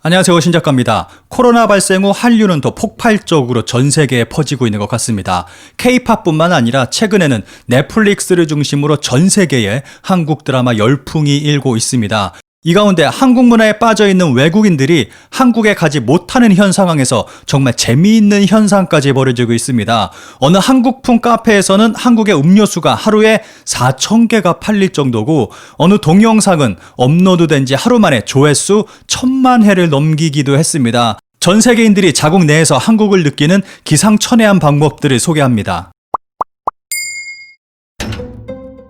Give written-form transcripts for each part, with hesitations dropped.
안녕하세요, 신작가입니다. 코로나 발생 후 한류는 더 폭발적으로 전 세계에 퍼지고 있는 것 같습니다. K-팝뿐만 아니라 최근에는 넷플릭스를 중심으로 전 세계에 한국 드라마 열풍이 일고 있습니다. 이 가운데 한국 문화에 빠져있는 외국인들이 한국에 가지 못하는 현 상황에서 정말 재미있는 현상까지 벌어지고 있습니다. 어느 한국풍 카페에서는 한국의 음료수가 하루에 4,000개가 팔릴 정도고, 어느 동영상은 업로드된 지 하루 만에 조회수 1,000만 회를 넘기기도 했습니다. 전 세계인들이 자국 내에서 한국을 느끼는 기상천외한 방법들을 소개합니다.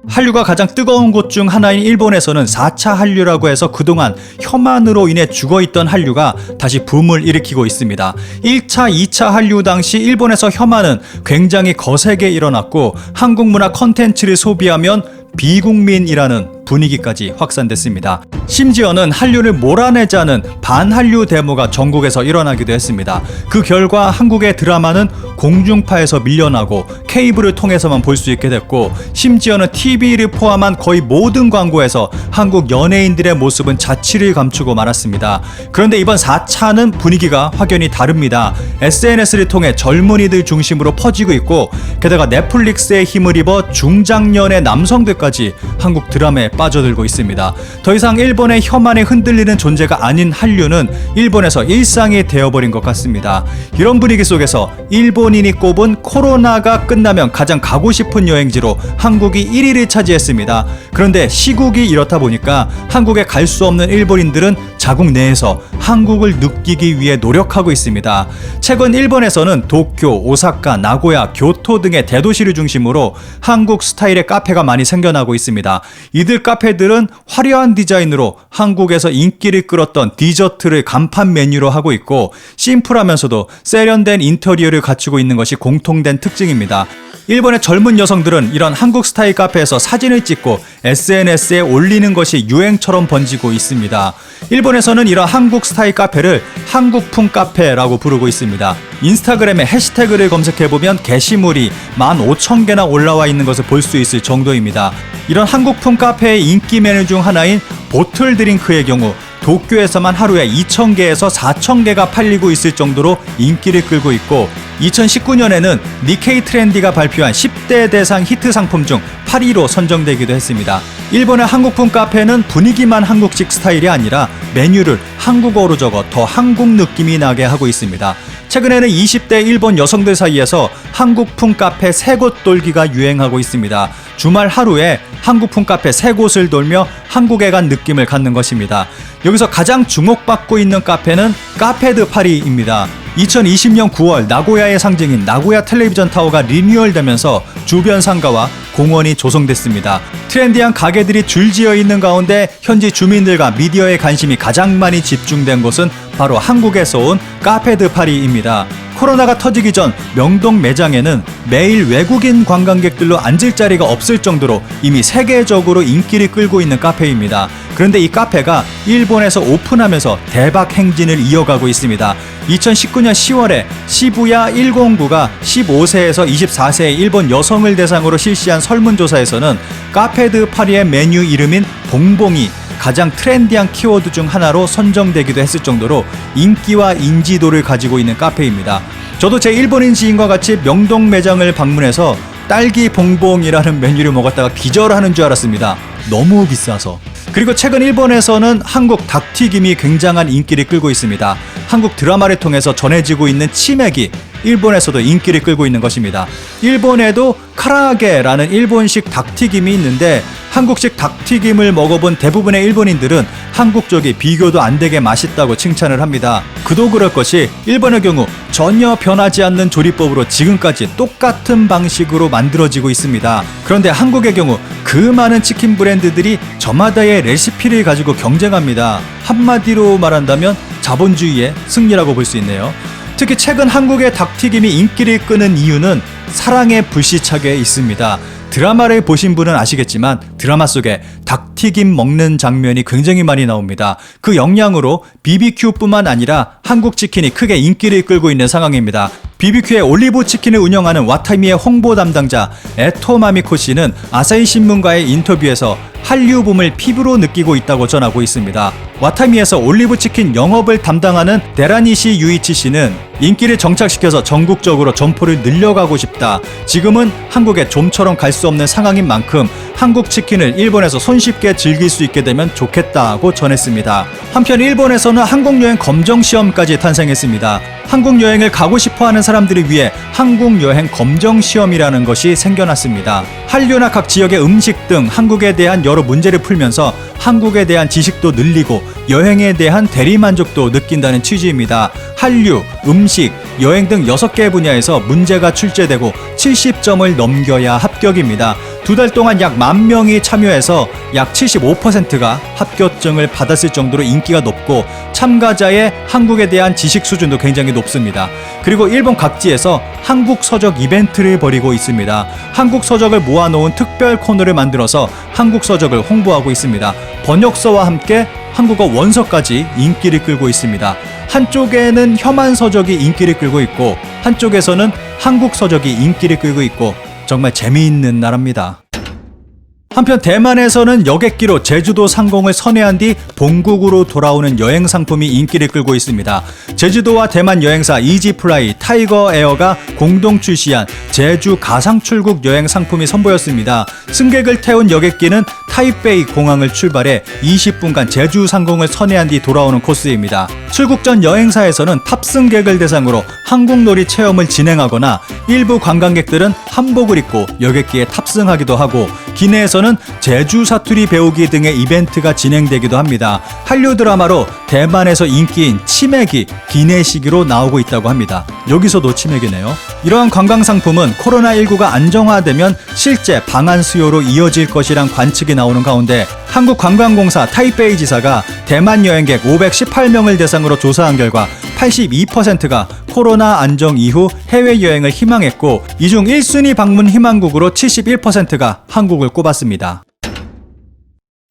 한류가 가장 뜨거운 곳 중 하나인 일본에서는 4차 한류라고 해서 그동안 혐한으로 인해 죽어있던 한류가 다시 붐을 일으키고 있습니다. 1차, 2차 한류 당시 일본에서 혐한은 굉장히 거세게 일어났고, 한국 문화 컨텐츠를 소비하면 비국민이라는 분위기까지 확산됐습니다. 심지어는 한류를 몰아내자는 반한류 데모가 전국에서 일어나기도 했습니다. 그 결과 한국의 드라마는 공중파에서 밀려나고 케이블을 통해서만 볼 수 있게 됐고, 심지어는 TV를 포함한 거의 모든 광고에서 한국 연예인들의 모습은 자취를 감추고 말았습니다. 그런데 이번 4차는 분위기가 확연히 다릅니다. SNS를 통해 젊은이들 중심으로 퍼지고 있고, 게다가 넷플릭스의 힘을 입어 중장년의 남성들까지 한국 드라마에 빠져들고 있습니다. 더 이상 일본의 혐한에 흔들리는 존재가 아닌 한류는 일본에서 일상이 되어버린 것 같습니다. 이런 분위기 속에서 일본인이 꼽은 코로나가 끝나면 가장 가고 싶은 여행지로 한국이 1위를 차지했습니다. 그런데 시국이 이렇다 보니까 한국에 갈 수 없는 일본인들은 자국 내에서 한국을 느끼기 위해 노력하고 있습니다. 최근 일본에서는 도쿄, 오사카, 나고야, 교토 등의 대도시를 중심으로 한국 스타일의 카페가 많이 생겨나고 있습니다. 이들 카페들은 화려한 디자인으로 한국에서 인기를 끌었던 디저트를 간판 메뉴로 하고 있고, 심플하면서도 세련된 인테리어를 갖추고 있는 것이 공통된 특징입니다. 일본의 젊은 여성들은 이런 한국 스타일 카페에서 사진을 찍고 SNS에 올리는 것이 유행처럼 번지고 있습니다. 일본에서는 이런 한국 스타일 카페를 한국풍 카페라고 부르고 있습니다. 인스타그램에 해시태그를 검색해보면 게시물이 15,000개나 올라와 있는 것을 볼 수 있을 정도입니다. 이런 한국풍 카페의 인기 메뉴 중 하나인 보틀 드링크의 경우 도쿄에서만 하루에 2,000개에서 4,000개가 팔리고 있을 정도로 인기를 끌고 있고, 2019년에는 니케이 트렌디가 발표한 10대 대상 히트 상품 중 8위로 선정되기도 했습니다. 일본의 한국풍 카페는 분위기만 한국식 스타일이 아니라 메뉴를 한국어로 적어 더 한국 느낌이 나게 하고 있습니다. 최근에는 20대 일본 여성들 사이에서 한국풍 카페 3곳 돌기가 유행하고 있습니다. 주말 하루에 한국풍 카페 3곳을 돌며 한국에 간 느낌을 갖는 것입니다. 여기서 가장 주목받고 있는 카페는 카페드 파리입니다. 2020년 9월 나고야의 상징인 나고야 텔레비전 타워가 리뉴얼되면서 주변 상가와 공원이 조성됐습니다. 트렌디한 가게들이 줄지어 있는 가운데 현지 주민들과 미디어의 관심이 가장 많이 집중된 곳은 바로 한국에서 온 카페드 파리입니다. 코로나가 터지기 전 명동 매장에는 매일 외국인 관광객들로 앉을 자리가 없을 정도로 이미 세계적으로 인기를 끌고 있는 카페입니다. 그런데 이 카페가 일본에서 오픈하면서 대박 행진을 이어가고 있습니다. 2019년 10월에 시부야 109가 15세에서 24세의 일본 여성을 대상으로 실시한 설문조사에서는 카페드 파리의 메뉴 이름인 봉봉이 가장 트렌디한 키워드 중 하나로 선정되기도 했을 정도로 인기와 인지도를 가지고 있는 카페입니다. 저도 제 일본인 지인과 같이 명동 매장을 방문해서 딸기 봉봉이라는 메뉴를 먹었다가 기절하는 줄 알았습니다. 너무 비싸서. 그리고 최근 일본에서는 한국 닭튀김이 굉장한 인기를 끌고 있습니다. 한국 드라마를 통해서 전해지고 있는 치맥이 일본에서도 인기를 끌고 있는 것입니다. 일본에도 카라아게라는 일본식 닭튀김이 있는데, 한국식 닭튀김을 먹어본 대부분의 일본인들은 한국 쪽이 비교도 안 되게 맛있다고 칭찬을 합니다. 그도 그럴 것이 일본의 경우 전혀 변하지 않는 조리법으로 지금까지 똑같은 방식으로 만들어지고 있습니다. 그런데 한국의 경우 그 많은 치킨 브랜드들이 저마다의 레시피를 가지고 경쟁합니다. 한마디로 말한다면 자본주의의 승리라고 볼 수 있네요. 특히 최근 한국의 닭튀김이 인기를 끄는 이유는 사랑에 불시착해 있습니다. 드라마를 보신 분은 아시겠지만 드라마 속에 닭튀김 먹는 장면이 굉장히 많이 나옵니다. 그 영향으로 BBQ뿐만 아니라 한국 치킨이 크게 인기를 끌고 있는 상황입니다. BBQ의 올리브 치킨을 운영하는 와타미의 홍보 담당자 에토마미코 씨는 아사히 신문과의 인터뷰에서 한류 붐을 피부로 느끼고 있다고 전하고 있습니다. 와타미에서 올리브 치킨 영업을 담당하는 데라니시 유이치 씨는 인기를 정착시켜서 전국적으로 점포를 늘려가고 싶다. 지금은 한국에 좀처럼 갈 수 없는 상황인 만큼 한국 치킨을 일본에서 손쉽게 즐길 수 있게 되면 좋겠다고 전했습니다. 한편 일본에서는 한국 여행 검정 시험까지 탄생했습니다. 한국 여행을 가고 싶어하는 사람들을 위해 한국 여행 검정 시험이라는 것이 생겨났습니다. 한류나 각 지역의 음식 등 한국에 대한 여러 문제를 풀면서 한국에 대한 지식도 늘리고 여행에 대한 대리만족도 느낀다는 취지입니다. 한류, 음식, 여행 등 6개 분야에서 문제가 출제되고 70점을 넘겨야 합격입니다. 2달 동안 약 10,000명이 참여해서 약 75%가 합격증을 받았을 정도로 인기가 높고 참가자의 한국에 대한 지식 수준도 굉장히 높습니다. 그리고 일본 각지에서 한국 서적 이벤트를 벌이고 있습니다. 한국 서적을 모아놓은 특별 코너를 만들어서 한국 서적을 홍보하고 있습니다. 번역서와 함께 한국어 원서까지 인기를 끌고 있습니다. 한쪽에는 혐한 서적이 인기를 끌고 있고 한쪽에서는 한국 서적이 인기를 끌고 있고 정말 재미있는 나라입니다. 한편 대만에서는 여객기로 제주도 상공을 선회한 뒤 본국으로 돌아오는 여행 상품이 인기를 끌고 있습니다. 제주도와 대만 여행사 이지플라이, 타이거에어가 공동 출시한 제주 가상 출국 여행 상품이 선보였습니다. 승객을 태운 여객기는 타이베이 공항을 출발해 20분간 제주 상공을 선회한 뒤 돌아오는 코스입니다. 출국 전 여행사에서는 탑승객을 대상으로 한국놀이 체험을 진행하거나 일부 관광객들은 한복을 입고 여객기에 탑승하기도 하고 기내에서는 제주 사투리 배우기 등의 이벤트가 진행되기도 합니다. 한류 드라마로 대만에서 인기인 치맥이 기내식으로 나오고 있다고 합니다. 여기서도 치맥이네요. 이러한 관광 상품은 코로나19가 안정화되면 실제 방한 수요로 이어질 것이란 관측이 나오는 가운데 한국관광공사 타이베이 지사가 대만 여행객 518명을 대상으로 조사한 결과 82%가 코로나 안정 이후 해외여행을 희망했고 이 중 1순위 방문 희망국으로 71%가 한국을 꼽았습니다.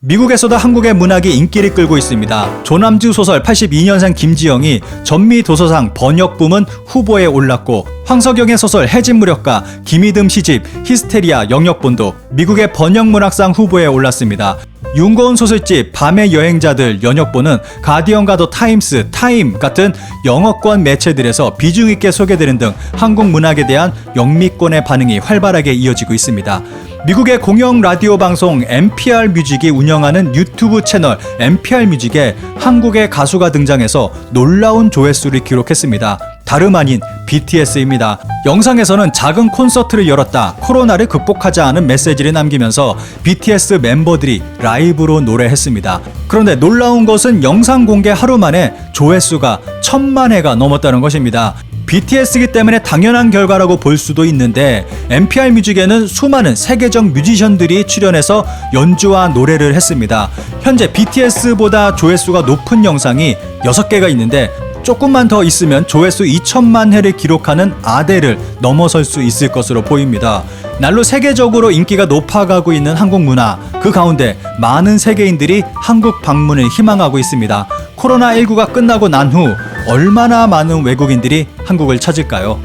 미국에서도 한국의 문학이 인기를 끌고 있습니다. 조남주 소설 82년생 김지영이 전미도서상 번역부문 후보에 올랐고 황석영의 소설 해진무렵과 김희듬 시집 히스테리아 영역본도 미국의 번역문학상 후보에 올랐습니다. 윤고은 소설집 밤의 여행자들 연역본은 가디언과 더 타임스, 타임 같은 영어권 매체들에서 비중 있게 소개되는 등 한국 문학에 대한 영미권의 반응이 활발하게 이어지고 있습니다. 미국의 공영 라디오 방송 NPR 뮤직이 운영하는 유튜브 채널 NPR 뮤직에 한국의 가수가 등장해서 놀라운 조회수를 기록했습니다. 다름 아닌 BTS입니다. 영상에서는 작은 콘서트를 열었다, 코로나를 극복하자 하는 메시지를 남기면서 BTS 멤버들이 라이브로 노래했습니다. 그런데 놀라운 것은 영상 공개 하루 만에 조회수가 1000만 회가 넘었다는 것입니다. BTS이기 때문에 당연한 결과라고 볼 수도 있는데 NPR 뮤직에는 수많은 세계적 뮤지션들이 출연해서 연주와 노래를 했습니다. 현재 BTS보다 조회수가 높은 영상이 6개가 있는데 조금만 더 있으면 조회수 2천만 회를 기록하는 아델을 넘어설 수 있을 것으로 보입니다. 날로 세계적으로 인기가 높아가고 있는 한국 문화, 그 가운데 많은 세계인들이 한국 방문을 희망하고 있습니다. 코로나19가 끝나고 난 후 얼마나 많은 외국인들이 한국을 찾을까요?